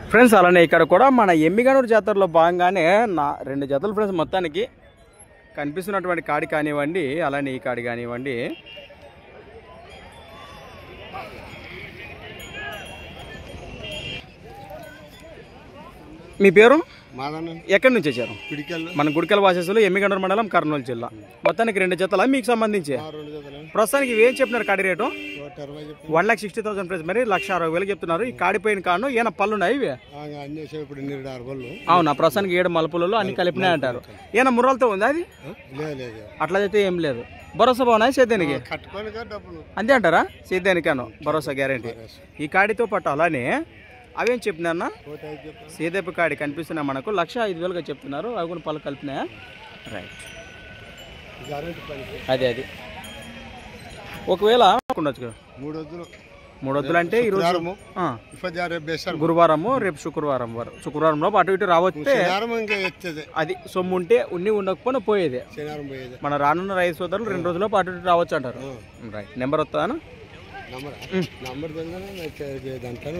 Friends అలానే ఇక్కడ కూడా మన ఎమ్మిగనూరు జాతరలో భాగంగానే 2 జతలు ఫ్రెండ్స్ మొత్తానికి కనిపిస్తున్నటువంటి కాడి కానివ్వండి, అలానే ఈ కాడి కానివ్వండి. మీ పేరు? ఎక్కడి నుంచి వచ్చారు? మన గుడికల్ వాసేసులు, ఎమ్మిగనూరు మండలం, కర్నూలు జిల్లా. మొత్తానికి 2 జతలా మీకు సంబంధించి? ప్రస్తుతానికి ఏం చెప్తున్నారు కాడి రేటు? 1,60,000 ఫ్రెండ్స్. మరి 1,60,000 చెప్తున్నారు. ఈ కాడిపోయిన కాను ఏమైనా పళ్ళు ఉన్నాయి ఇవి? అవునా, ప్రస్తుతానికి 7 మలుపులలో అన్ని కలిపినాయి అంటారు. ఏమైనా ముర్రలతో ఉందా అది? అట్లయితే ఏం లేదు. భరోసా బాగున్నాయి సేద్యానికి? అంతే అంటారా? సేద్యానికాను భరోసా గ్యారంటీ. ఈ కాడితో పాటు అలానే అవేం చెప్పినా సీదేపు కాడి కనిపిస్తున్నాయి మనకు. 1,05,000గా చెప్తున్నారు. అవి కూడా పళ్ళు కలిపినాయా? రైట్, అదే ఒకవేళ ఉండొచ్చు. 3 వద్దులు అంటే ఈరోజు గురువారము, రేపు శుక్రవారంలో అటు ఇటు రావచ్చే. అది సొమ్ము ఉంటే ఉండకపోయినా పోయేది. మన రానున్న 5 సోదరులు 2 రోజుల్లో అటు ఇటు రావచ్చు అంటారు. రైట్, నెంబర్ వస్తుందా?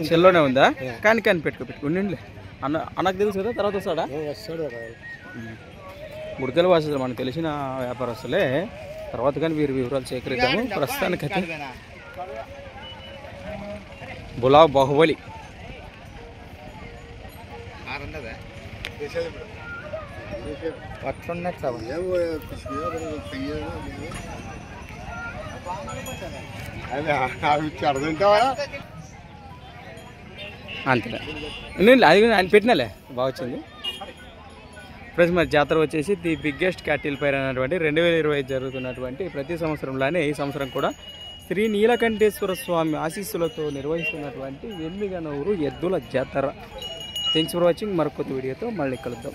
సెల్లోనే ఉందా? కానీ పెట్టుకోండి. అన్నకు తెలుసు కదా, తర్వాత వస్తాడా? గుడికల వాసులు మనకు తెలిసిన వ్యాపారస్తులే. తర్వాత కానీ వీరి వివరాలు సేకరిద్దాము. ప్రస్తుతానికైతే బులా బాహుబలి అంతే. అది ఆయన పెట్టినాలే, బాగా వచ్చింది. ప్లస్ మరి జాతర వచ్చేసి ది బిగ్గెస్ట్ క్యాటిల్ ఫైర్ అనేటువంటి 2025 జరుగుతున్నటువంటి ప్రతి సంవత్సరంలోనే ఈ సంవత్సరం కూడా శ్రీ నీలకంఠేశ్వర స్వామి ఆశీస్సులతో నిర్వహిస్తున్నటువంటి ఎమ్మిగనూరు ఎద్దుల జాతర. Thanks for watching. మరొక వీడియోతో మళ్ళీ కలుద్దాం.